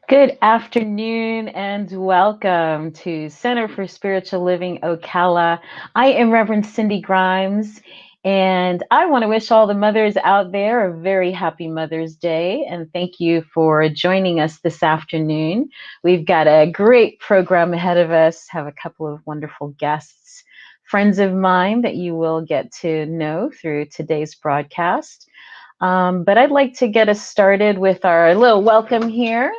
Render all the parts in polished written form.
Good afternoon and welcome to Center for Spiritual Living Ocala. I am Reverend Cindy Grimes, and I want to wish all the mothers out there a very happy Mother's Day. And thank you for joining us this afternoon. We've got a great program ahead of us, have a couple of wonderful guests, friends of mine that you will get to know through today's broadcast. But I'd like to get us started with our little welcome here.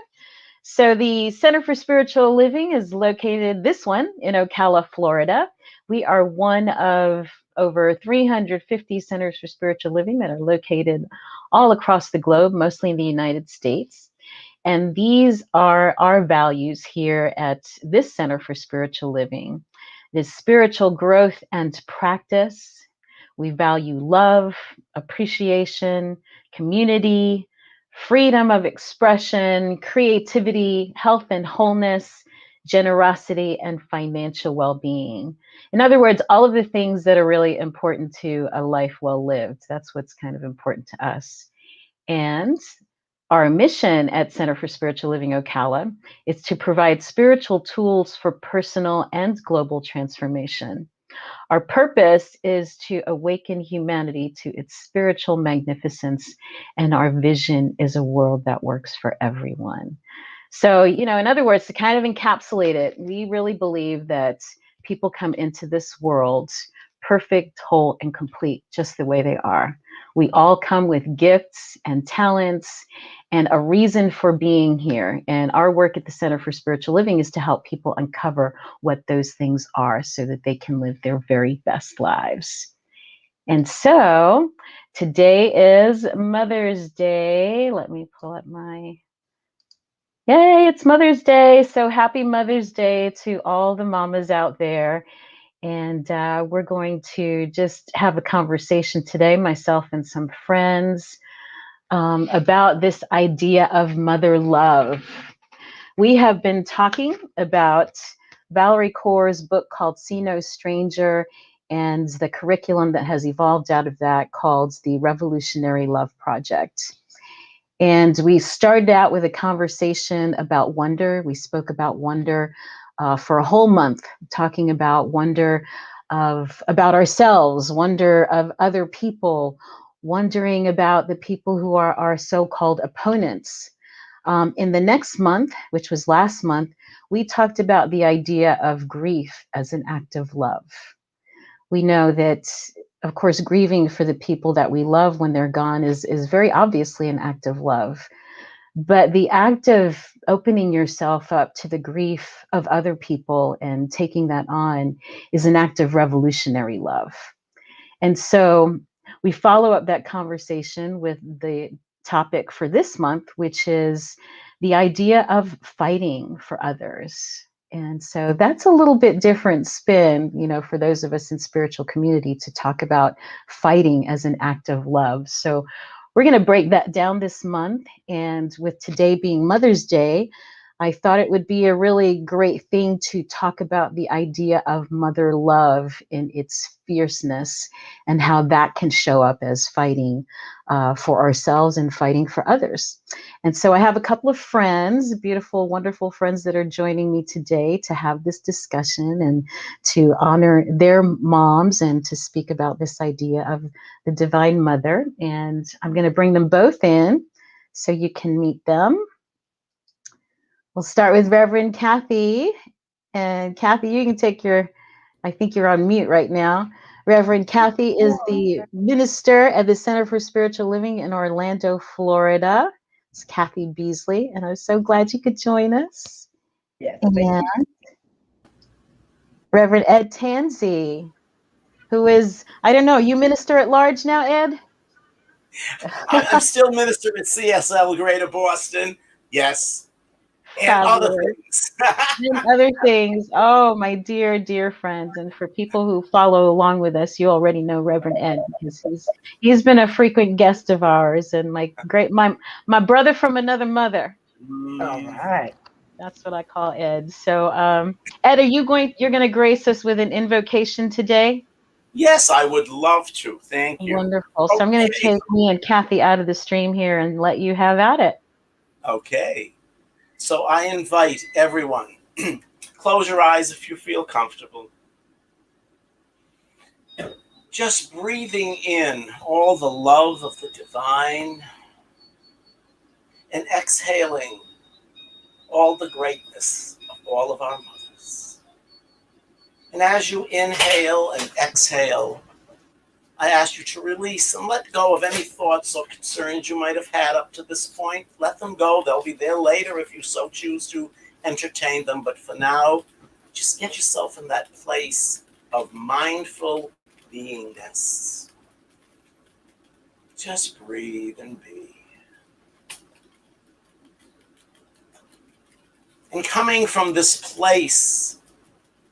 So the Center for Spiritual Living is located, this one, in Ocala, Florida. We are one of over 350 centers for spiritual living that are located all across the globe, mostly in the United States. And these are our values here at this Center for Spiritual Living. It is spiritual growth and practice. We value love, appreciation, community, freedom of expression, creativity, health and wholeness, generosity, and financial well-being. In other words, all of the things that are really important to a life well lived. That's what's kind of important to us. And our mission at Center for Spiritual Living Ocala is to provide spiritual tools for personal and global transformation. Our purpose is to awaken humanity to its spiritual magnificence, and our vision is a world that works for everyone. So, in other words, to kind of encapsulate it, we really believe that people come into this world perfect, whole, and complete just the way they are. We all come with gifts and talents and a reason for being here. And our work at the Center for Spiritual Living is to help people uncover what those things are so that they can live their very best lives. And so today is Mother's Day. Let me pull up Yay, it's Mother's Day. So happy Mother's Day to all the mamas out there. And we're going to just have a conversation today, myself and some friends, about this idea of mother love. We have been talking about Valerie Kaur's book called See No Stranger and the curriculum that has evolved out of that called the Revolutionary Love Project. And we started out with a conversation about wonder. We spoke about wonder for a whole month, talking about wonder about ourselves, wonder of other people, wondering about the people who are our so-called opponents. In the next month, which was last month, we talked about the idea of grief as an act of love. We know that, of course, grieving for the people that we love when they're gone is very obviously an act of love. But the act of opening yourself up to the grief of other people and taking that on is an act of revolutionary love. And so we follow up that conversation with the topic for this month, which is the idea of fighting for others. And so that's a little bit different spin, for those of us in spiritual community to talk about fighting as an act of love. So we're going to break that down this month. And with today being Mother's Day, I thought it would be a really great thing to talk about the idea of mother love in its fierceness and how that can show up as fighting for ourselves and fighting for others. And so I have a couple of friends, beautiful, wonderful friends that are joining me today to have this discussion and to honor their moms and to speak about this idea of the Divine Mother. And I'm going to bring them both in so you can meet them. We'll start with Reverend Kathy. And Kathy, you can take I think you're on mute right now. Reverend Kathy is the minister at the Center for Spiritual Living in Orlando, Florida. It's Kathy Beasley, and I'm so glad you could join us. Yes, and Reverend Ed Tansey, who is, I don't know, you minister at large now, Ed? I'm still minister at CSL Greater Boston. Yes. And other things. And other things. Oh, my dear, dear friends. And for people who follow along with us, you already know Reverend Ed because he's been a frequent guest of ours and my brother from another mother. All right. That's what I call Ed. So Ed, you're going to grace us with an invocation today? Yes, I would love to. Thank you. Wonderful. So I'm going to take me and Kathy out of the stream here and let you have at it. Okay. So I invite everyone, close your eyes if you feel comfortable. Just breathing in all the love of the divine and exhaling all the greatness of all of our mothers. And as you inhale and exhale, I ask you to release and let go of any thoughts or concerns you might have had up to this point. Let them go. They'll be there later if you so choose to entertain them. But for now, just get yourself in that place of mindful beingness. Just breathe and be. And coming from this place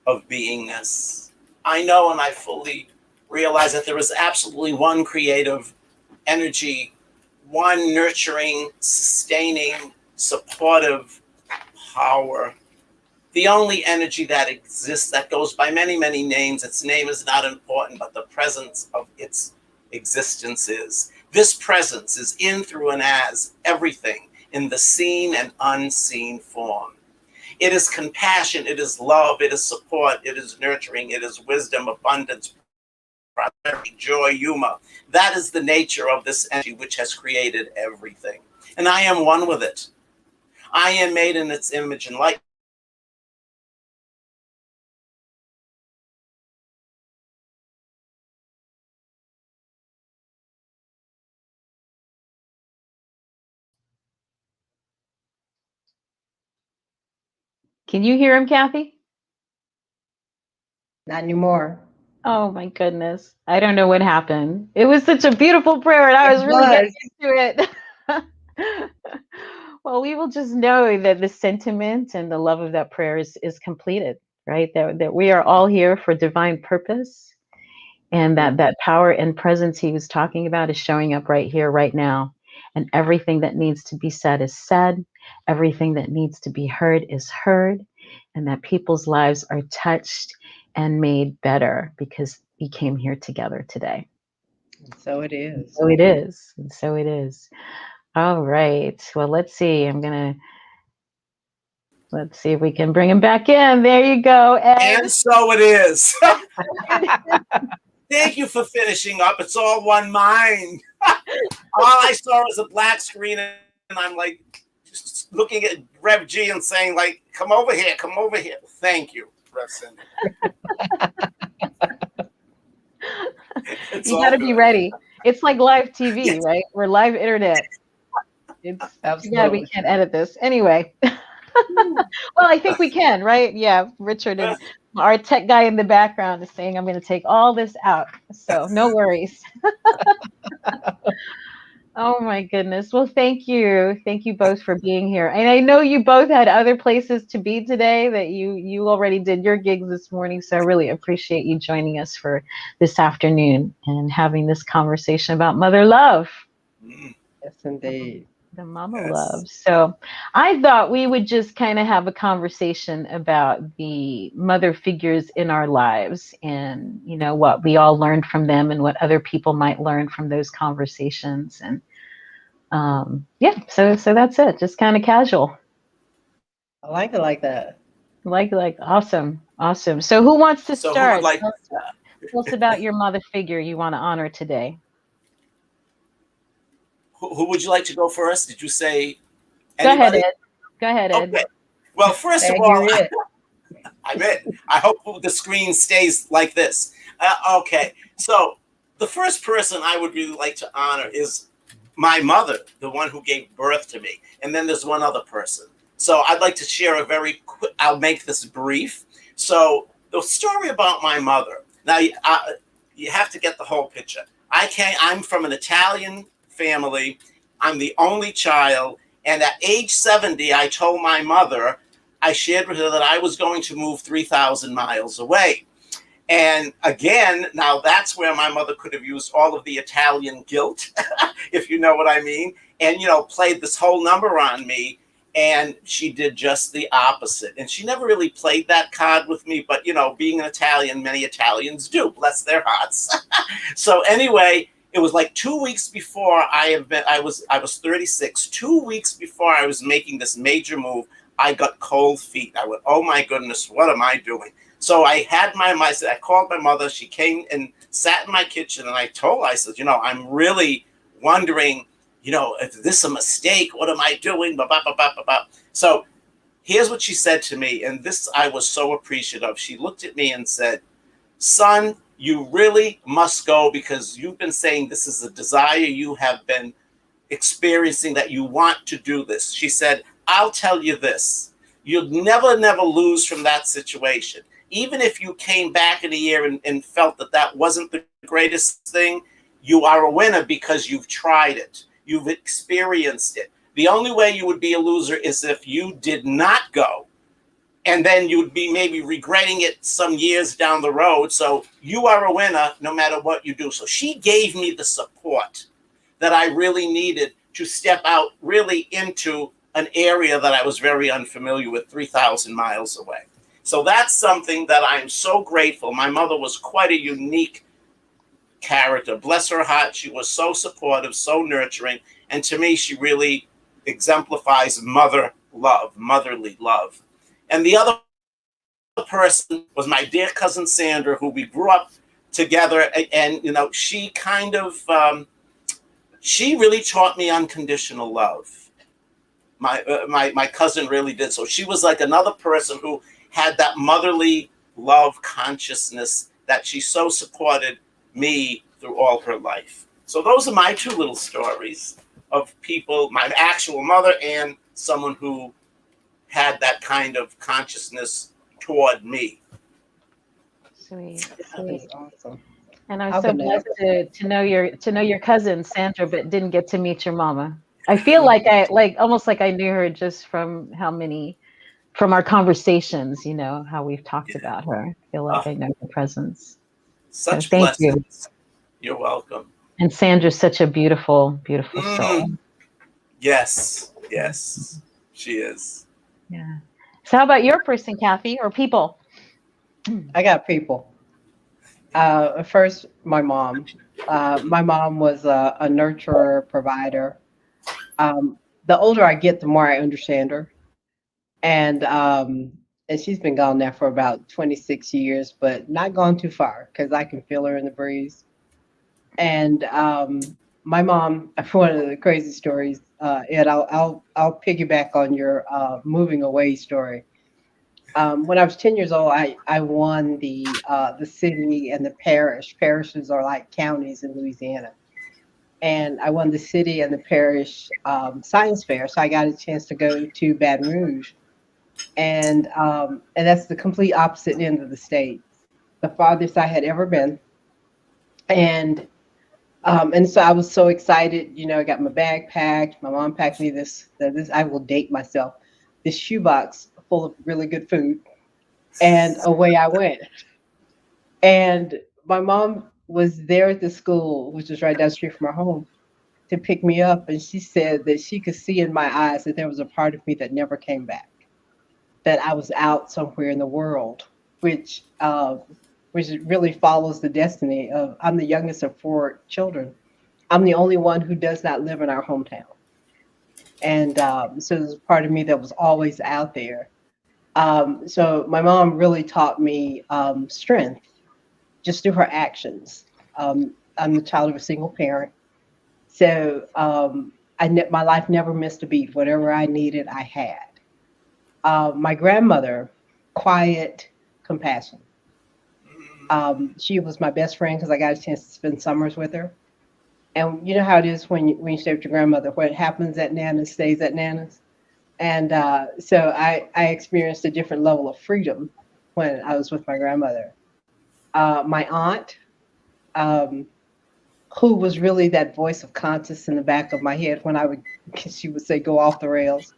of beingness, I know and I fully realize that there is absolutely one creative energy, one nurturing, sustaining, supportive power. The only energy that exists, that goes by many, many names. Its name is not important, but the presence of its existence is. This presence is in, through, and as everything in the seen and unseen form. It is compassion, it is love, it is support, it is nurturing, it is wisdom, abundance, prosperity, joy, humor. That is the nature of this energy which has created everything. And I am one with it. I am made in its image and likeness. Can you hear him, Kathy? Not anymore. Oh my goodness. I don't know what happened. It was such a beautiful prayer and I was really getting into it. Well, we will just know that the sentiment and the love of that prayer is completed, right? That we are all here for divine purpose, and that power and presence he was talking about is showing up right here, right now. And everything that needs to be said is said. Everything that needs to be heard is heard. And that people's lives are touched and made better because we came here together today. So it is. So it is. And so it is. All right. Well, let's see. Let's see if we can bring him back in. There you go, Ed. And so it is. Thank you for finishing up. It's all one mind. All I saw was a black screen, and I'm like just looking at Rev G and saying, like, come over here, come over here. Thank you, Rev Cindy. You got to be ready. It's like live TV, Yes. right? We're live internet. It's yeah, we can't edit this anyway. Well, I think we can, right? Yeah, Richard and our tech guy in the background is saying I'm going to take all this out, so no worries. Oh my goodness. Well, thank you both for being here. And I know you both had other places to be today, that you already did your gigs this morning, so I really appreciate you joining us for this afternoon and having this conversation about mother love. Yes, indeed. The mama love. So I thought we would just kind of have a conversation about the mother figures in our lives, and what we all learned from them and what other people might learn from those conversations. And yeah, so that's it. Just kind of casual. I like it like that. Like awesome. So who wants to So start? who would like Tell us about your mother figure you want to honor today. Who would you like to go first? Did you say anybody? Go ahead, Ed. Okay. Well, first of all, I hope the screen stays like this. Okay. So the first person I would really like to honor is my mother, the one who gave birth to me. And then there's one other person. So I'd like to share a very quick, I'll make this brief. So the story about my mother. Now, you have to get the whole picture. I'm from an Italian family. I'm the only child. And at age 70, I told my mother, I shared with her that I was going to move 3,000 miles away. And again, now that's where my mother could have used all of the Italian guilt, if you know what I mean, and, played this whole number on me. And she did just the opposite. And she never really played that card with me. But, being an Italian, many Italians do, bless their hearts. So anyway, it was like 2 weeks before I was 36. 2 weeks before I was making this major move, I got cold feet. I went, oh my goodness, what am I doing? So I called my mother. She came and sat in my kitchen, and I told her, I said, I'm really wondering, if this is a mistake, what am I doing? Blah, blah, blah, blah, blah, blah. So here's what she said to me, and this I was so appreciative of. She looked at me and said, son, you really must go, because you've been saying this is a desire you have been experiencing, that you want to do this. She said, I'll tell you this, you'll never lose from that situation. Even if you came back in a year and felt that wasn't the greatest thing, you are a winner because you've tried it. You've experienced it. The only way you would be a loser is if you did not go. And then you'd be maybe regretting it some years down the road. So you are a winner no matter what you do. So she gave me the support that I really needed to step out really into an area that I was very unfamiliar with, 3,000 miles away. So that's something that I'm so grateful. My mother was quite a unique character. Bless her heart. She was so supportive, so nurturing. And to me, she really exemplifies motherly love. And the other person was my dear cousin Sandra, who we grew up together. And, she kind of, she really taught me unconditional love. My cousin really did. So she was like another person who had that motherly love consciousness that she so supported me through all her life. So those are my two little stories of people, my actual mother and someone who had that kind of consciousness toward me. Sweet. That's awesome. And I'm so blessed to know your cousin Sandra, but didn't get to meet your mama. I feel like almost like I knew her just from from our conversations, how we've talked about her. I feel like I know her presence. Such thank blessings. you. You're welcome. And Sandra's such a beautiful soul. Yes, she is. Yeah. So how about your person, Kathy, or people? I got people. First, my mom. My mom was a nurturer, provider. The older I get, the more I understand her. And she's been gone now for about 26 years, but not gone too far because I can feel her in the breeze. And my mom, one of the crazy stories, Ed, I'll piggyback on your moving away story. When I was 10 years old, I won the city and the parish. Parishes are like counties in Louisiana. And I won the city and the parish science fair. So I got a chance to go to Baton Rouge. And that's the complete opposite end of the state, the farthest I had ever been. And so I was so excited, I got my bag packed. My mom packed me this, I will date myself, this shoebox full of really good food. And away I went. And my mom was there at the school, which was right down the street from our home, to pick me up. And she said that she could see in my eyes that there was a part of me that never came back, that I was out somewhere in the world, which really follows the destiny of, I'm the youngest of 4 children. I'm the only one who does not live in our hometown. And so there's a part of me that was always out there. So my mom really taught me strength just through her actions. I'm the child of a single parent. So my life never missed a beat. Whatever I needed, I had. My grandmother, quiet compassion. She was my best friend because I got a chance to spend summers with her. And you know how it is when you stay with your grandmother, what happens at Nana's stays at Nana's. And so I experienced a different level of freedom when I was with my grandmother. My aunt, who was really that voice of conscience in the back of my head when she would say, go off the rails.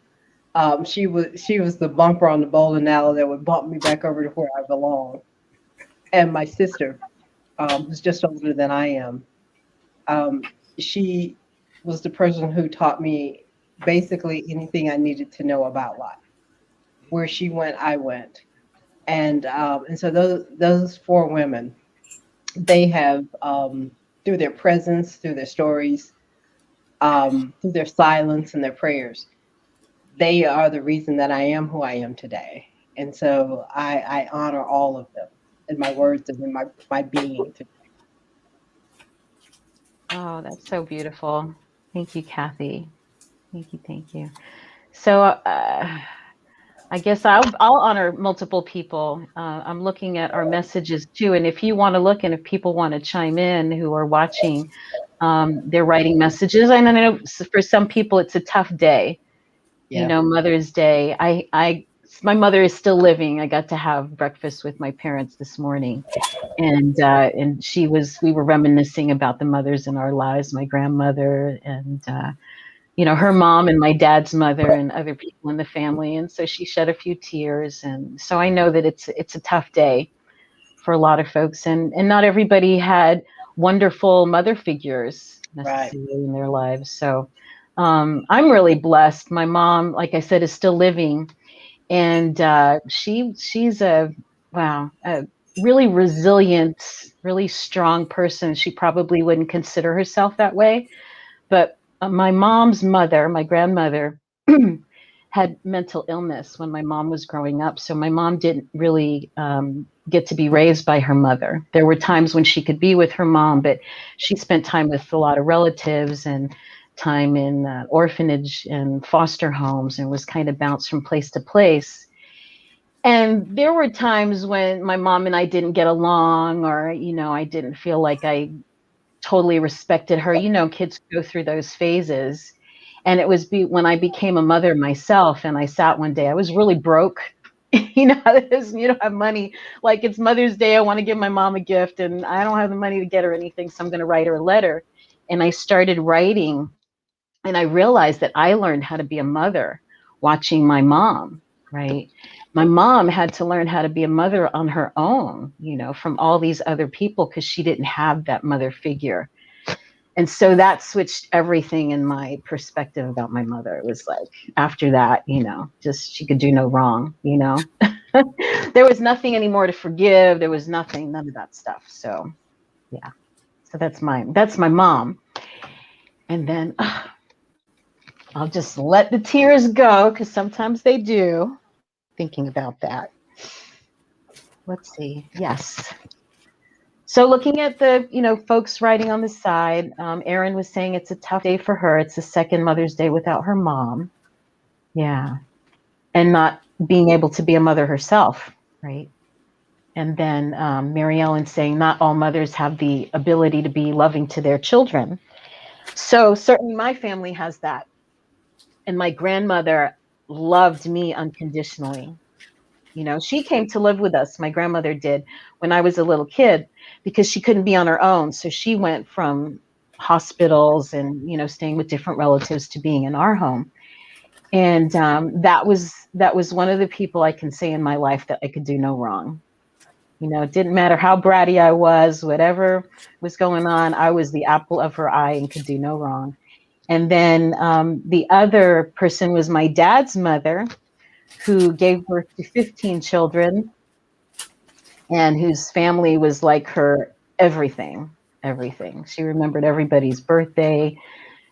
She was the bumper on the bowling alley that would bump me back over to where I belong. And my sister, who's just older than I am, she was the person who taught me basically anything I needed to know about life. Where she went, I went. And so those 4 women, they have through their presence, through their stories, through their silence and their prayers. They are the reason that I am who I am today. And so I honor all of them in my words and in my being today. Oh, that's so beautiful. Thank you, Kathy. Thank you. Thank you. So I guess I'll honor multiple people. I'm looking at our messages too, and if you want to look, and if people want to chime in who are watching, they're writing messages. I know for some people it's a tough day. Yeah. Mother's Day. My mother is still living. I got to have breakfast with my parents this morning, and we were reminiscing about the mothers in our lives, my grandmother and her mom and my dad's mother and other people in the family. And so she shed a few tears. And so I know that it's a tough day for a lot of folks, and not everybody had wonderful mother figures Right. necessarily in their lives. So I'm really blessed. My mom, like I said, is still living, and she's a really resilient, really strong person. She probably wouldn't consider herself that way, but my mom's mother, my grandmother, had mental illness when my mom was growing up. So my mom didn't really get to be raised by her mother. There were times when she could be with her mom, but she spent time with a lot of relatives and time in orphanage and foster homes, and was kind of bounced from place to place. And there were times when my mom and I didn't get along, or, I didn't feel like I totally respected her. Kids go through those phases. And it was when I became a mother myself, and I sat one day, I was really broke. How it is, you don't have money. Like, it's Mother's Day, I want to give my mom a gift, and I don't have the money to get her anything, so I'm going to write her a letter. And I started writing, and I realized that I learned how to be a mother watching my mom, right? My mom had to learn how to be a mother on her own, from all these other people, because she didn't have that mother figure. And so that switched everything in my perspective about my mother. It was like, after that, just she could do no wrong, There was nothing anymore to forgive. There was none of that stuff. So, yeah. So that's my mom. And then I'll just let the tears go, because sometimes they do, thinking about that. Let's see. Yes. So looking at the, folks writing on the side, Erin was saying it's a tough day for her. It's the second Mother's Day without her mom. Yeah. And not being able to be a mother herself, right? And then Mary Ellen saying not all mothers have the ability to be loving to their children. So certainly my family has that. And my grandmother loved me unconditionally. She came to live with us, my grandmother did, when I was a little kid, because she couldn't be on her own. So she went from hospitals and, staying with different relatives to being in our home. And that was one of the people I can say in my life that I could do no wrong. It didn't matter how bratty I was, whatever was going on, I was the apple of her eye and could do no wrong. And then the other person was my dad's mother, who gave birth to 15 children, and whose family was like her everything. She remembered everybody's birthday.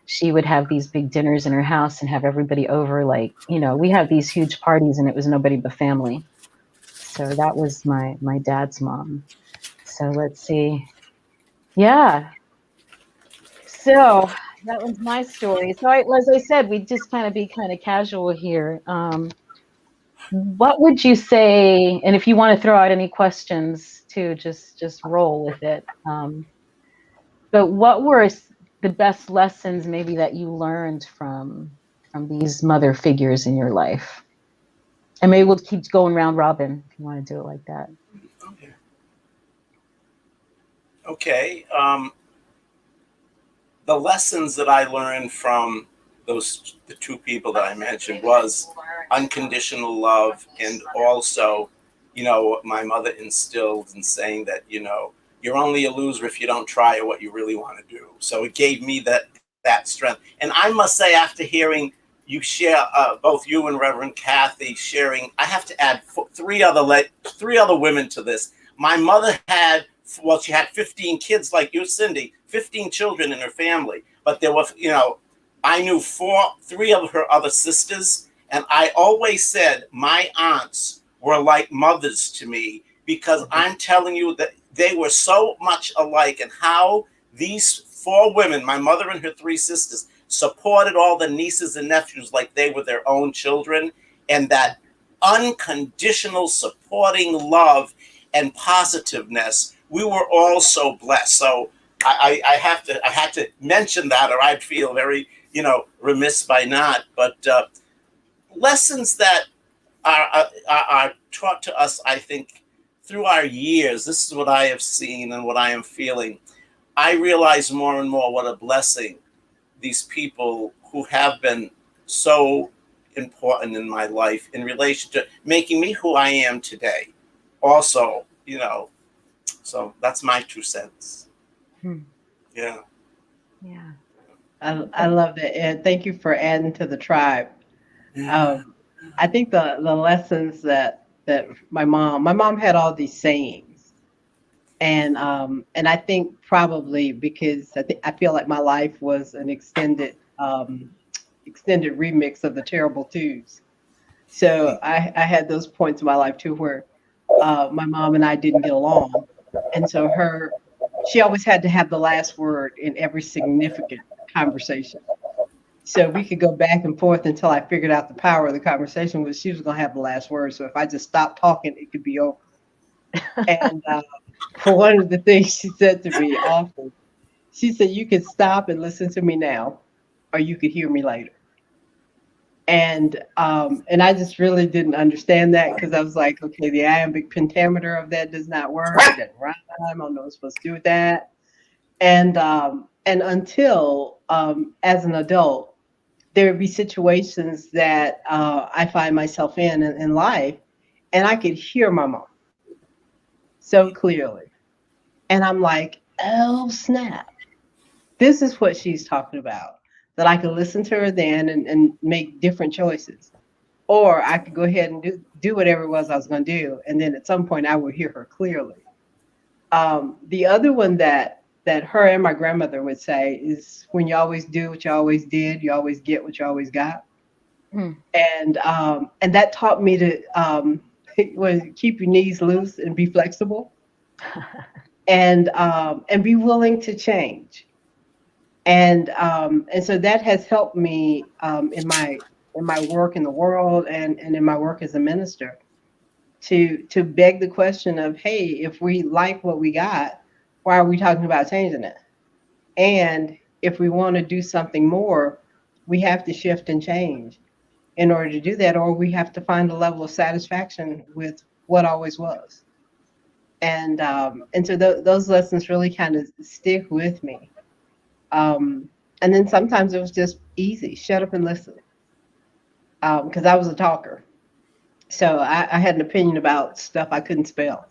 She would have these big dinners in her house and have everybody over. Like, we have these huge parties, and it was nobody but family. So that was my dad's mom. So let's see. Yeah. So that was my story. So as I said, we just be kind of casual here. What would you say, and if you want to throw out any questions too, just roll with it. But what were the best lessons maybe that you learned from these mother figures in your life? And maybe we'll keep going round robin if you want to do it like that. Okay. The lessons that I learned from the two people that I mentioned was unconditional love, and also, my mother instilled in saying that, you're only a loser if you don't try what you really want to do. So it gave me that strength. And I must say, after hearing you share, both you and Reverend Kathy sharing, I have to add three other women to this. My mother had well, she had 15 kids like you, Cindy, 15 children in her family. But there was, I knew three of her other sisters. And I always said my aunts were like mothers to me, because I'm telling you that they were so much alike, and how these four women, my mother and her three sisters, supported all the nieces and nephews like they were their own children. And that unconditional supporting love and positiveness, we were all so blessed. So I had to mention that, or I'd feel very, remiss by not. But lessons that are taught to us, I think, through our years. This is what I have seen and what I am feeling. I realize more and more what a blessing these people who have been so important in my life in relation to making me who I am today. Also, so that's my 2 cents. Yeah. Yeah. I love that, and thank you for adding to the tribe. I think the lessons that my mom had all these sayings, and I think probably because I feel like my life was an extended remix of the Terrible Twos. So I had those points in my life too where my mom and I didn't get along, and so she always had to have the last word in every significant conversation. So we could go back and forth until I figured out the power of the conversation was she was going to have the last word. So if I just stopped talking, it could be over. And for one of the things she said to me often, she said, "You could stop and listen to me now, or you could hear me later." And I just really didn't understand that, because I was like, okay, the iambic pentameter of that does not work. It doesn't rhyme. I don't know what I'm supposed to do with that. And until as an adult, there would be situations that I find myself in life, and I could hear my mom so clearly. And I'm like, oh, snap. This is what she's talking about. That I could listen to her then and make different choices. Or I could go ahead and do whatever it was I was going to do. And then at some point, I would hear her clearly. The other one that her and my grandmother would say is, when you always do what you always did, you always get what you always got. And that taught me to keep your knees loose and be flexible, and be willing to change. And so that has helped me in my work in the world, and in my work as a minister, to beg the question of, hey, if we like what we got, why are we talking about changing it? And if we want to do something more, we have to shift and change in order to do that, or we have to find a level of satisfaction with what always was. And so those lessons really kind of stick with me. And then sometimes it was just easy, shut up and listen, because I was a talker. So I had an opinion about stuff I couldn't spell.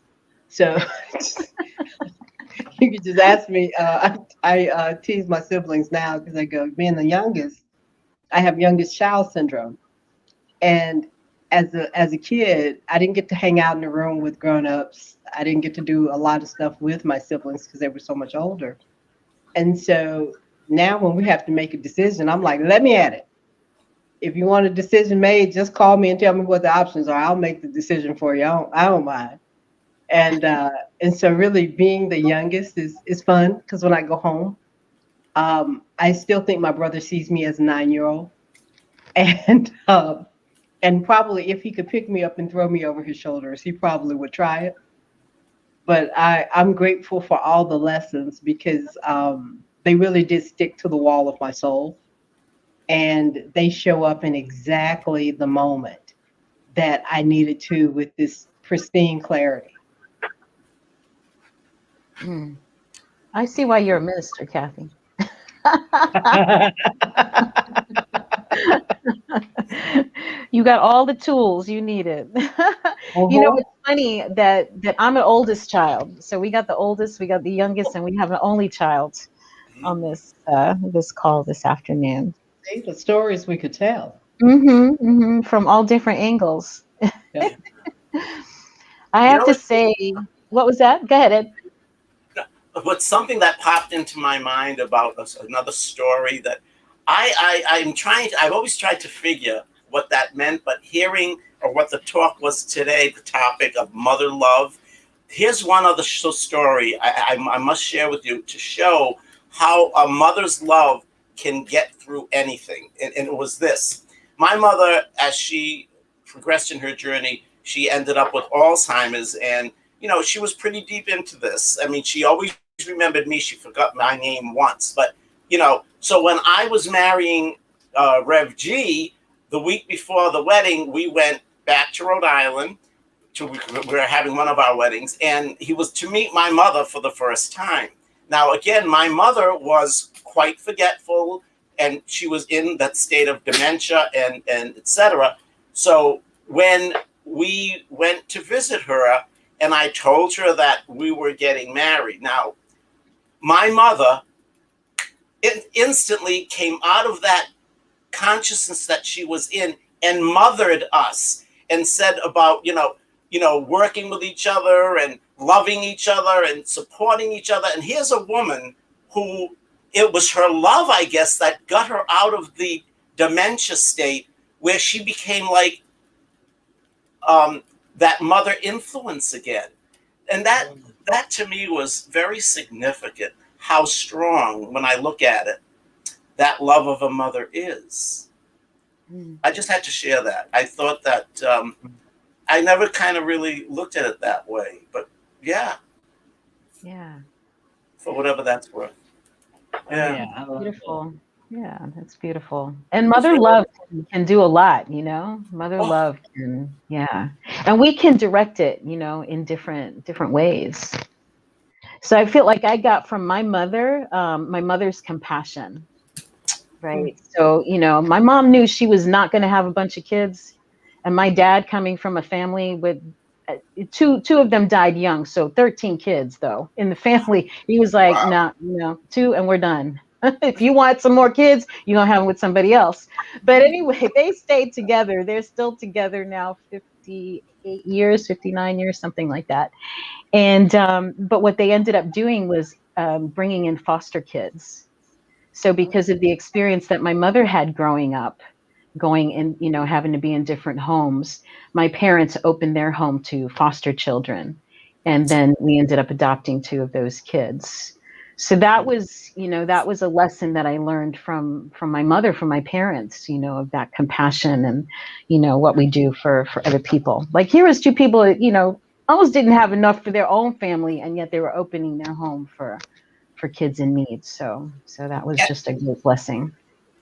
So you could just ask me. I tease my siblings now, because I go, being the youngest, I have youngest child syndrome. And as a kid, I didn't get to hang out in the room with grown-ups. I didn't get to do a lot of stuff with my siblings because they were so much older. And so now when we have to make a decision, I'm like, let me at it. If you want a decision made, just call me and tell me what the options are. I'll make the decision for you. I don't mind. And so really being the youngest is fun, because when I go home, I still think my brother sees me as a 9-year-old. And probably if he could pick me up and throw me over his shoulders, he probably would try it. But I'm grateful for all the lessons, because they really did stick to the wall of my soul. And they show up in exactly the moment that I needed to, with this pristine clarity. I see why you're a minister, Kathy. You got all the tools you needed. It's funny that I'm an oldest child. So we got the oldest, we got the youngest, and we have an only child on this call this afternoon. See, the stories we could tell. From all different angles. Yeah. I have to say, what was that? Go ahead, Ed. what's something that popped into my mind about another story that I've always tried to figure what that meant, but hearing or what the talk was today, the topic of mother love. Here's one other story I must share with you to show how a mother's love can get through anything. And it was this. My mother, as she progressed in her journey, she ended up with Alzheimer's, and she was pretty deep into this. I mean, she always remembered me. She forgot my name once, but so when I was marrying Rev G, the week before the wedding, we went back to Rhode Island. We were having one of our weddings, and he was to meet my mother for the first time. Now, again, my mother was quite forgetful, and she was in that state of dementia and etc. So when we went to visit her, and I told her that we were getting married. Now, my mother instantly came out of that consciousness that she was in and mothered us and said about, working with each other and loving each other and supporting each other. And here's a woman who it was her love, I guess, that got her out of the dementia state where she became like that mother influence again. And that to me was very significant, how strong, when I look at it, that love of a mother is. I just had to share that. I thought that I never kind of really looked at it that way, but yeah, for whatever that's worth. Yeah, beautiful. Yeah, that's beautiful. And mother love can do a lot, Mother love can, and we can direct it, in different ways. So I feel like I got from my mother's compassion. Right. So, my mom knew she was not going to have a bunch of kids. And my dad, coming from a family with two of them died young. So 13 kids, though, in the family. He was like, wow. Nah, 2 and we're done. If you want some more kids, you're going to have them with somebody else. But anyway, they stayed together. They're still together now, 58 years, 59 years, something like that. And but what they ended up doing was bringing in foster kids. So because of the experience that my mother had growing up, going in, having to be in different homes, my parents opened their home to foster children. And then we ended up adopting 2 of those kids. So that was, that was a lesson that I learned from my mother, from my parents, of that compassion and, what we do for other people. Like here was 2 people that, almost didn't have enough for their own family, and yet they were opening their home for kids in need. So that was just a great blessing.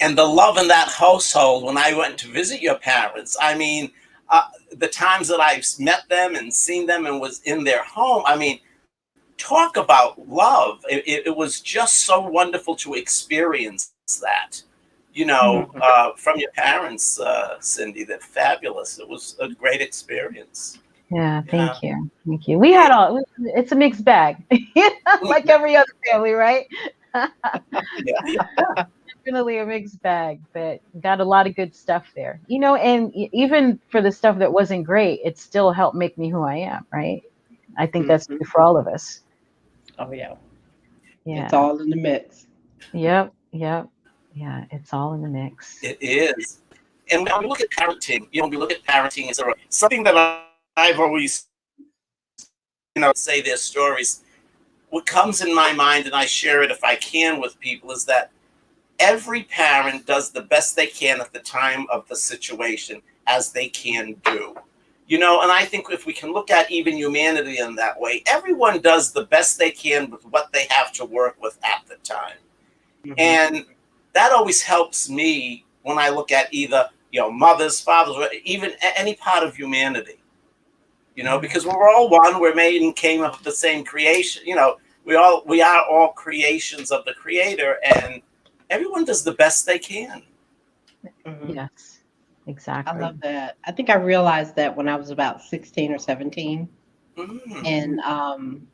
And the love in that household, when I went to visit your parents, I mean, the times that I've met them and seen them and was in their home, I mean, talk about love. It was just so wonderful to experience that, from your parents, Cindy. They're fabulous. It was a great experiance. Yeah, thank you. Thank you. We had it's a mixed bag, like every other family, right? Definitely a mixed bag, but got a lot of good stuff there, and even for the stuff that wasn't great, it still helped make me who I am, right? I think that's true for all of us. Oh, yeah. It's all in the mix. Yep. Yeah, it's all in the mix. It is. And when we look at parenting, is something that I've always, say their stories. What comes in my mind, and I share it if I can with people, is that every parent does the best they can at the time of the situation as they can do. And I think if we can look at even humanity in that way, everyone does the best they can with what they have to work with at the time. And that always helps me when I look at either, mothers, fathers, or even any part of humanity, because we're all one, we're made and came of the same creation. We are all creations of the Creator, and everyone does the best they can. Yes, exactly. I love that. I think I realized that when I was about 16 or 17, and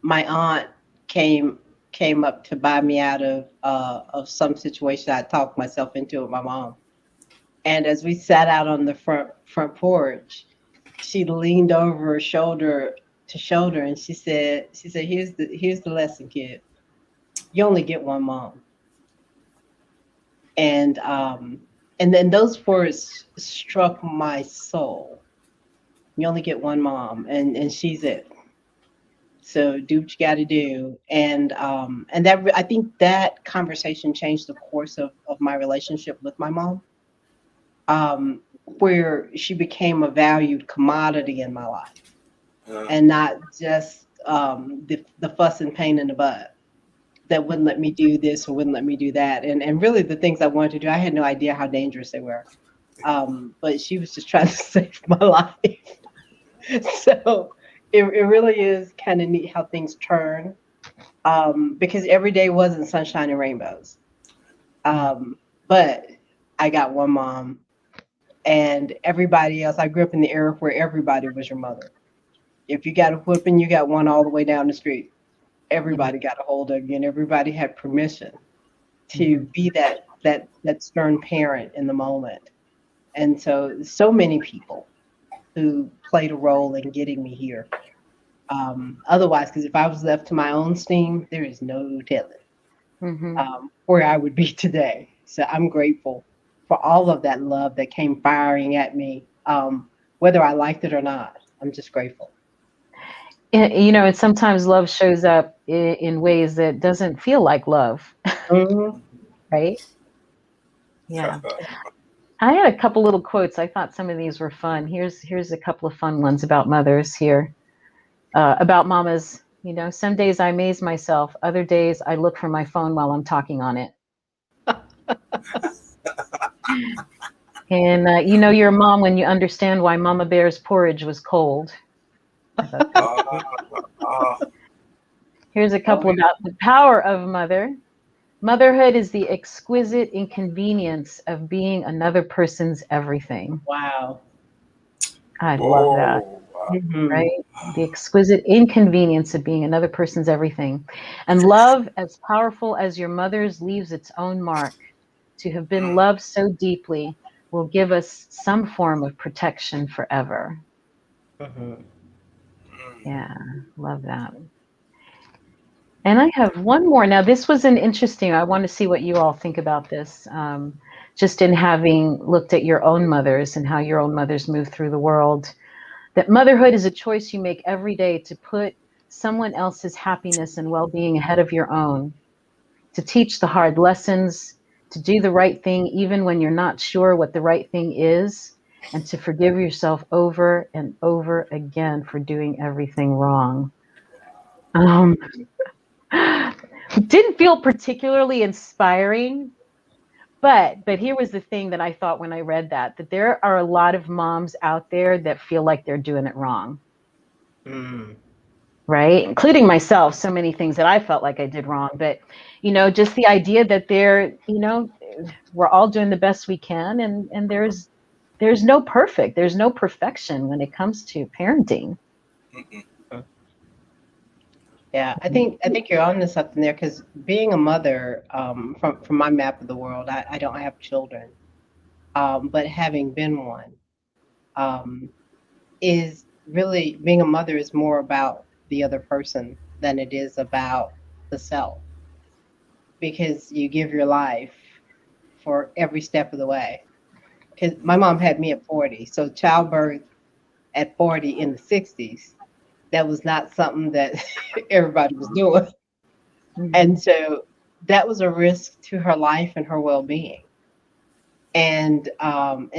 my aunt came up to buy me out of some situation I talked myself into with my mom. And as we sat out on the front porch, she leaned over shoulder to shoulder, and she said, here's the lesson, kid. you only get one mom. And then those words struck my soul. You only get one mom, and she's it. So do what you got to do. And that I think that conversation changed the course of my relationship with my mom, where she became a valued commodity in my life, and not just the fuss and pain in the butt that wouldn't let me do this or wouldn't let me do that. And really the things I wanted to do, I had no idea how dangerous they were. But she was just trying to save my life. So it really is kind of neat how things turn, because every day wasn't sunshine and rainbows. But I got one mom, and everybody else, I grew up in the era where everybody was your mother. If you got a whooping, you got one all the way down the street. Everybody got a hold of you, and everybody had permission to be that stern parent in the moment. And so many people who played a role in getting me here. Otherwise, because if I was left to my own steam, there is no telling where I would be today. So I'm grateful for all of that love that came firing at me, whether I liked it or not. I'm just grateful. And sometimes love shows up in ways that doesn't feel like love, right? Yeah. I had a couple little quotes. I thought some of these were fun. Here's a couple of fun ones about mothers here, about mamas. Some days I amaze myself. Other days I look for my phone while I'm talking on it. And you're a mom when you understand why Mama Bear's porridge was cold. Here's a couple about the power of mother. Motherhood is the exquisite inconvenience of being another person's everything. Wow. I love that. Right? The exquisite inconvenience of being another person's everything. And love as powerful as your mother's leaves its own mark. To have been loved so deeply will give us some form of protection forever. Yeah, love that. And I have one more. Now, this was an interesting, I want to see what you all think about this, just in having looked at your own mothers and how your own mothers move through the world. That motherhood is a choice you make every day to put someone else's happiness and well-being ahead of your own, to teach the hard lessons, to do the right thing even when you're not sure what the right thing is, and to forgive yourself over and over again for doing everything wrong. Didn't feel particularly inspiring, but here was the thing that I thought when I read that there are a lot of moms out there that feel like they're doing it wrong. Right? Including myself, so many things that I felt like I did wrong, but just the idea that we're all doing the best we can, and there's no perfection when it comes to parenting. Yeah, I think you're on to something there, because being a mother, from my map of the world, I don't have children, but having been one, is really, being a mother is more about the other person than it is about the self, because you give your life for every step of the way. Because my mom had me at 40, so childbirth at 40 in the 60s, that was not something that everybody was doing. And so that was a risk to her life and her well-being. And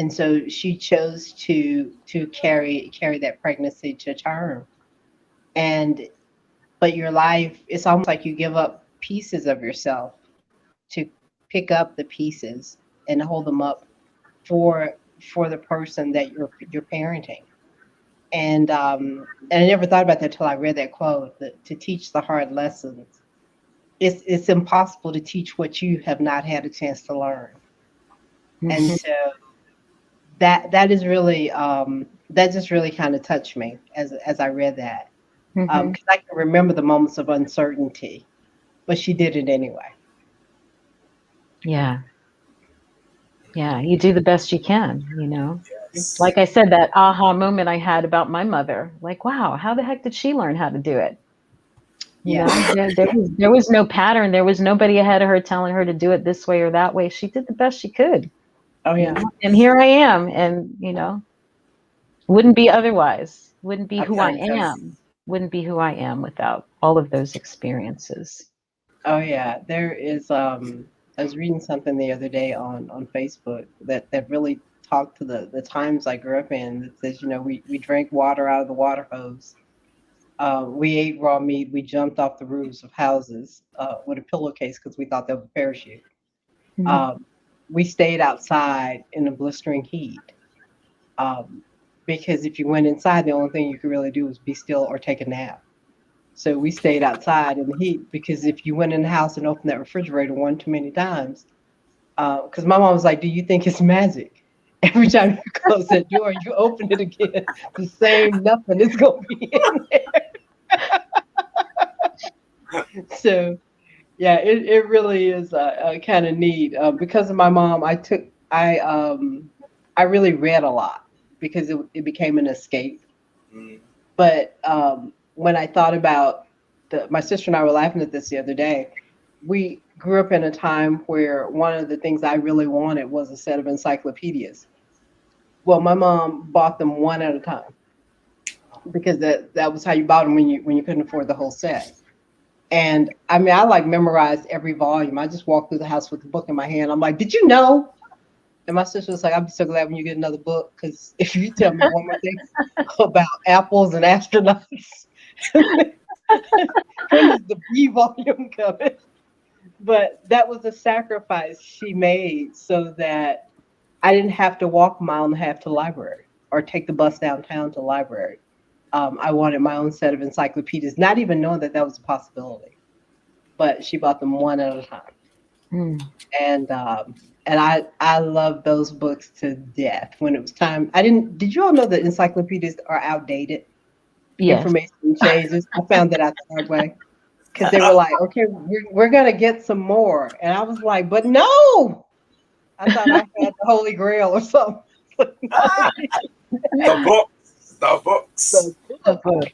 so she chose to carry that pregnancy to term. But your life, it's almost like you give up pieces of yourself to pick up the pieces and hold them up for the person that you're parenting. And I never thought about that till I read that quote, that to teach the hard lessons, it's impossible to teach what you have not had a chance to learn. And so that is really, that just really kind of touched me as I read that, because I can remember the moments of uncertainty, but she did it anyway. Yeah, you do the best you can, Yes. Like I said, that aha moment I had about my mother, like, wow, how the heck did she learn how to do it? You know, there was no pattern. There was nobody ahead of her telling her to do it this way or that way. She did the best she could. Oh yeah. And here I am, and wouldn't be otherwise. Wouldn't be who I am. Wouldn't be who I am without all of those experiences. Oh yeah. There is I was reading something the other day on Facebook that really talked to the times I grew up in. That says, we drank water out of the water hose. We ate raw meat. We jumped off the roofs of houses with a pillowcase because we thought that was a parachute. Mm-hmm. We stayed outside in the blistering heat because if you went inside, the only thing you could really do was be still or take a nap. So we stayed outside in the heat because if you went in the house and opened that refrigerator one too many times, because my mom was like, "Do you think it's magic? Every time you close that door, you open it again, the same nothing is gonna be in there." So yeah, it really is kind of neat. Because of my mom, I really read a lot because it became an escape. But when I thought about my sister and I were laughing at this the other day. We grew up in a time where one of the things I really wanted was a set of encyclopedias. Well, my mom bought them one at a time because that was how you bought them when you couldn't afford the whole set. And I mean, I like memorized every volume. I just walked through the house with the book in my hand. I'm like, "Did you know?" And my sister was like, "I'll be so glad when you get another book because if you tell me one more thing about apples and astronauts, when is the B volume coming?" But that was a sacrifice she made so that I didn't have to walk a mile and a half to the library or take the bus downtown to the library. I wanted my own set of encyclopedias, not even knowing that that was a possibility. But she bought them one at a time, and I love those books to death. When it was time, I didn't. Did you all know that encyclopedias are outdated? Yes. Information changes. I found that out the hard way because they were like, "Okay, we're gonna get some more," and I was like, "But no!" I thought I had the Holy Grail or something. The books. The books. The book.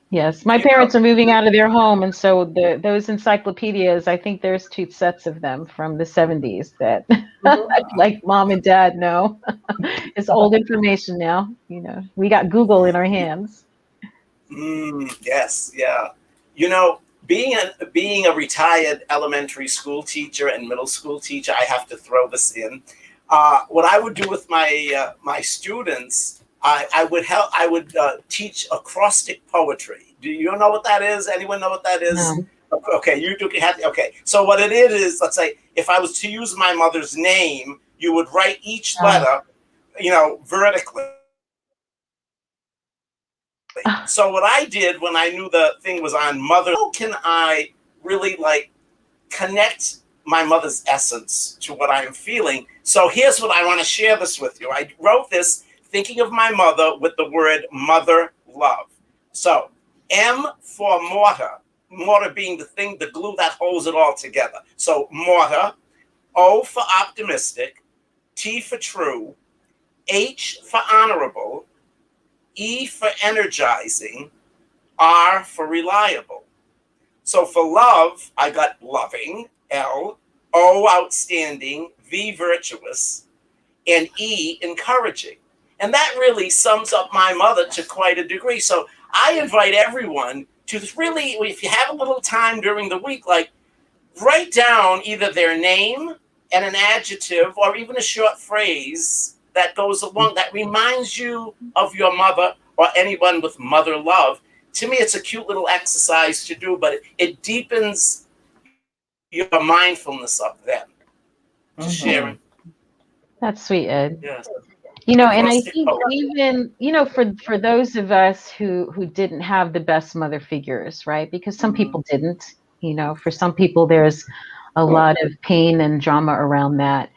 Yes, my parents are moving out of their home, and so those encyclopedias, I think there's 2 sets of them from the 70s that like mom and dad know. It's old information now. We got Google in our hands. Yes, yeah. Being a retired elementary school teacher and middle school teacher, I have to throw this in. What I would do with my students, I would teach acrostic poetry. Do you know what that is? Anyone know what that is? No. Okay, you do. Okay, so what it is, let's say, if I was to use my mother's name, you would write each letter, vertically. So what I did when I knew the thing was on mother, how can I really connect my mother's essence to what I'm feeling? So here's what I want to share this with you. I wrote this thinking of my mother with the word mother love. So M for mortar, mortar being the glue that holds it all together. So mortar, O for optimistic, T for true, H for honorable, E for energizing, R for reliable. So for love, I got loving, L, O outstanding, V virtuous, and E encouraging. And that really sums up my mother to quite a degree. So I invite everyone to really, if you have a little time during the week, write down either their name and an adjective or even a short phrase that goes along that reminds you of your mother or anyone with mother love. To me, it's a cute little exercise to do, but it deepens your mindfulness of them. Just sharing. That's sweet, Ed. Yes. And I think even, for those of us who didn't have the best mother figures, right? Because some people didn't, for some people there's a lot of pain and drama around that.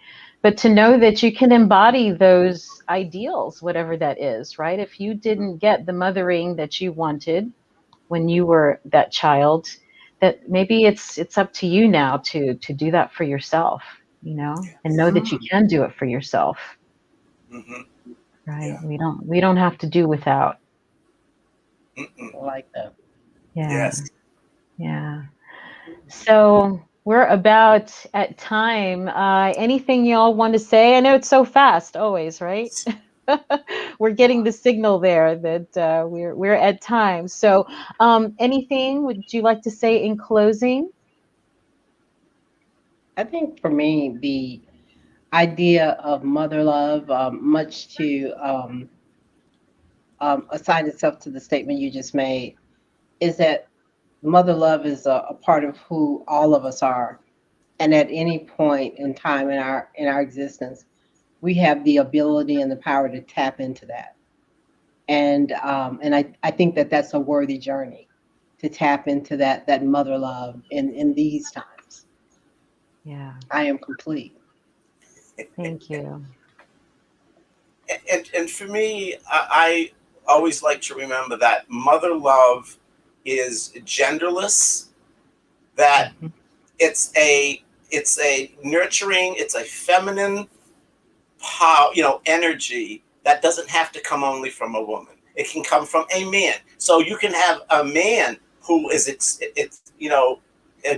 But to know that you can embody those ideals, whatever that is, right? If you didn't get the mothering that you wanted when you were that child, that maybe it's up to you now to do that for yourself, and know that you can do it for yourself. Right? Yeah. We don't have to do without. I like that. Yeah. Yes. Yeah. So we're about at time. Anything y'all want to say? I know it's so fast, always, right? We're getting the signal there that we're at time. So, anything would you like to say in closing? I think for me, the idea of mother love, much to assign itself to the statement you just made, is that mother love is a part of who all of us are. And at any point in time in our existence, we have the ability and the power to tap into that. And I think that that's a worthy journey to tap into that mother love in these times. Yeah. I am complete. Thank you. And for me, I always like to remember that mother love is genderless. That Mhm. it's a nurturing, it's a feminine power, energy that doesn't have to come only from a woman. It can come from a man. So you can have a man who is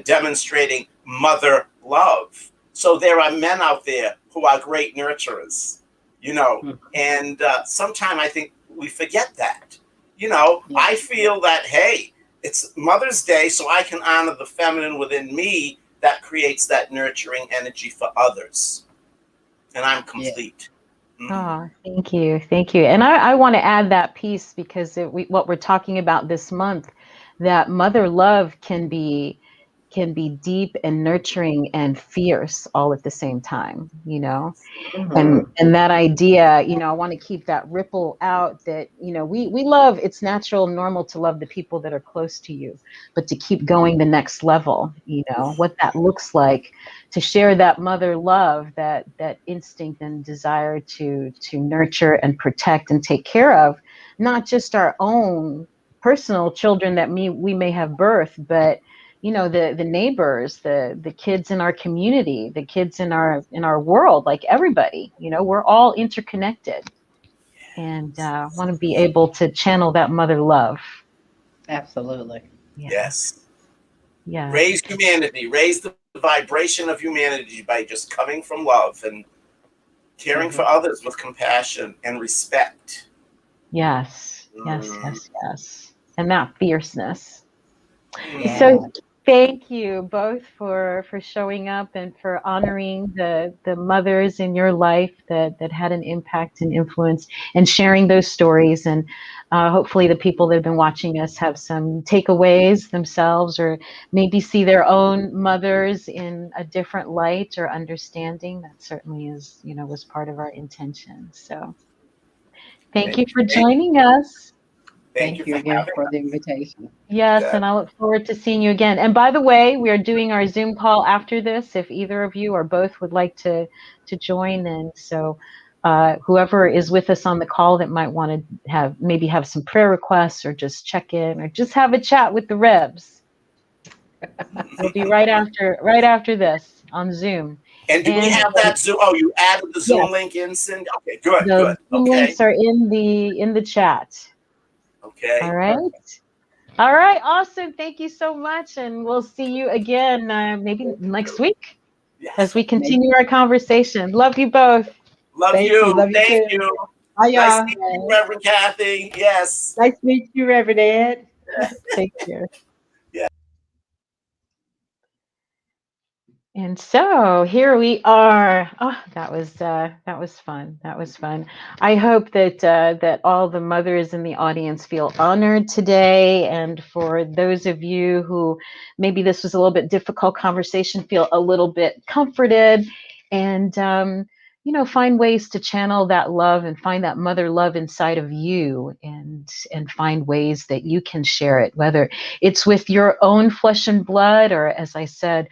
demonstrating mother love. So there are men out there who are great nurturers, Mhm. and sometimes I think we forget that. Yeah. I feel that, hey, it's Mother's Day, so I can honor the feminine within me that creates that nurturing energy for others. And I'm Yeah. complete. Mhm. Oh, thank you. Thank you. And I want to add that piece because what we're talking about this month, that mother love can be deep and nurturing and fierce all at the same time, Mhm. and that idea, I want to keep that ripple out that, we love, it's natural and normal to love the people that are close to you, but to keep going the next level, what that looks like, to share that mother love, that instinct and desire to nurture and protect and take care of, not just our own personal children that we may have birthed, but the neighbors, the kids in our community, the kids in our world, like everybody, we're all interconnected, and want to be able to channel that mother love. Absolutely. Yeah. Yes. Yes. Raise humanity, raise the vibration of humanity by just coming from love and caring for Mhm. others with compassion and respect. Yes. Yes. Mm. Yes. Yes. And that fierceness. Yeah. So thank you both for showing up and for honoring the mothers in your life that had an impact and influence, and sharing those stories. And hopefully the people that have been watching us have some takeaways themselves, or maybe see their own mothers in a different light or understanding. That certainly was part of our intention. So thank you Thank, for thank, joining us. thank you Thank you for again having for us. the invitation. Yes, Yeah. and I look forward to seeing you again. And by the way, we are doing our Zoom call after this. If either of you or both would like to join, and so whoever is with us on the call that might want to have some prayer requests, or just check in, or just have a chat with the Rebs, it'll be right after this on Zoom. And do we And have that Zoom? Oh, you added the yes, Zoom link in, Cindy? Okay, good, the good. Zoom Okay, links are in the chat. All okay. right. Perfect. All right, awesome. Thank you so much. And we'll see you again maybe next week as Yes. we Maybe. continue our conversation. Love you both. Love Thank you. you. Love you Thank too. you. Bye, Nice y'all. meeting you, Reverend Kathy. Yes. Nice to meet you, Reverend Ed. Take care. Yeah. And so here we are. Oh, that was fun. That was fun. I hope that all the mothers in the audience feel honored today, and for those of you who maybe this was a little bit difficult conversation, feel a little bit comforted, and find ways to channel that love and find that mother love inside of you, and find ways that you can share it, whether it's with your own flesh and blood, or, as I said,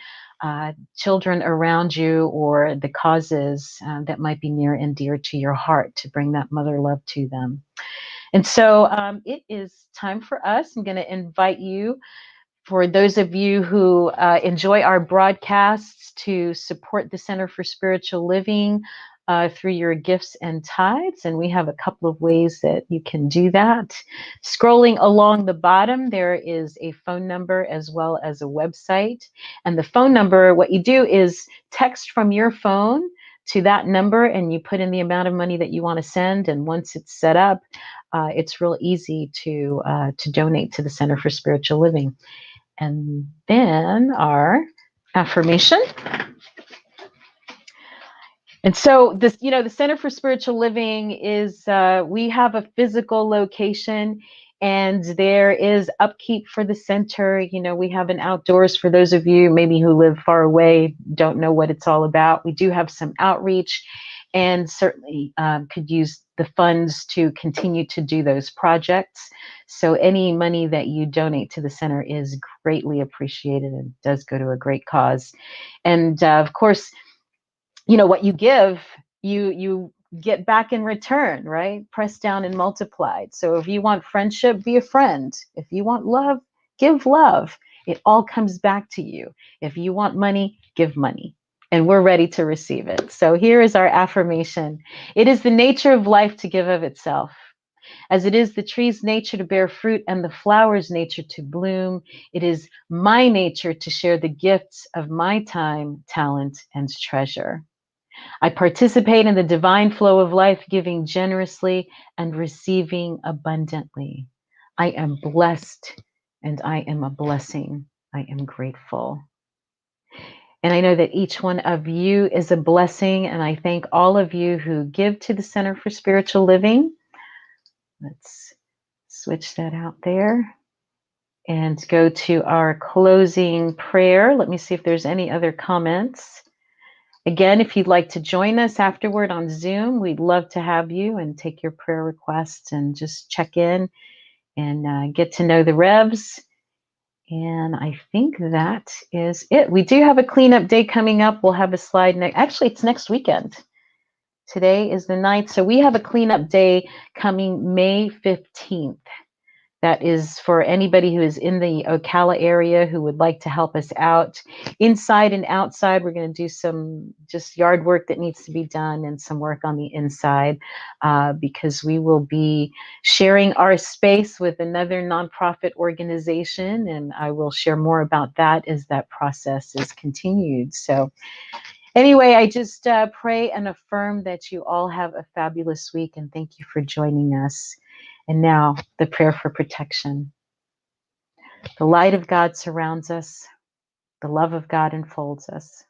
children around you, or the causes that might be near and dear to your heart, to bring that mother love to them. And so it is time for us. I'm going to invite you, for those of you who enjoy our broadcasts, to support the Center for Spiritual Living. through your gifts and tithes, and we have a couple of ways that you can do that. Scrolling along the bottom, there is a phone number as well as a website. And the phone number, what you do is text from your phone to that number, and you put in the amount of money that you want to send. And once it's set up, it's real easy to donate to the Center for Spiritual Living. And then our affirmation. And so this, the Center for Spiritual Living is, we have a physical location, and there is upkeep for the center. We have an outdoors for those of you maybe who live far away, don't know what it's all about. We do have some outreach, and certainly could use the funds to continue to do those projects. So any money that you donate to the center is greatly appreciated and does go to a great cause. And of course, what you give, you get back in return, right? Pressed down and multiplied. So if you want friendship, be a friend. If you want love, give love. It all comes back to you. If you want money, give money. And we're ready to receive it. So here is our affirmation. It is the nature of life to give of itself. As it is the tree's nature to bear fruit and the flower's nature to bloom, it is my nature to share the gifts of my time, talent, and treasure. I participate in the divine flow of life, giving generously and receiving abundantly. I am blessed and I am a blessing. I am grateful. And I know that each one of you is a blessing, and I thank all of you who give to the Center for Spiritual Living. Let's switch that out there and go to our closing prayer. Let me see if there's any other comments. Again, if you'd like to join us afterward on Zoom, we'd love to have you and take your prayer requests and just check in and get to know the Revs. And I think that is it. We do have a cleanup day coming up. We'll have a slide next. Actually, it's next weekend. Today is the 9th. So we have a cleanup day coming May 15th. That is for anybody who is in the Ocala area who would like to help us out. Inside and outside, we're going to do some just yard work that needs to be done and some work on the inside because we will be sharing our space with another nonprofit organization, and I will share more about that as that process is continued. So anyway, I just pray and affirm that you all have a fabulous week, and thank you for joining us. And now, the prayer for protection. The light of God surrounds us. The love of God enfolds us.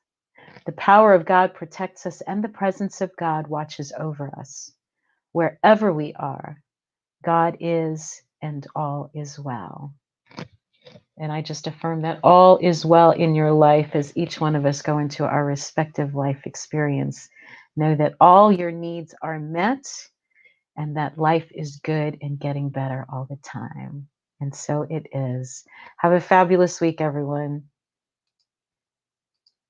The power of God protects us, and the presence of God watches over us. Wherever we are, God is, and all is well. And I just affirm that all is well in your life as each one of us go into our respective life experience. Know that all your needs are met, and that life is good and getting better all the time. And so it is. Have a fabulous week, everyone.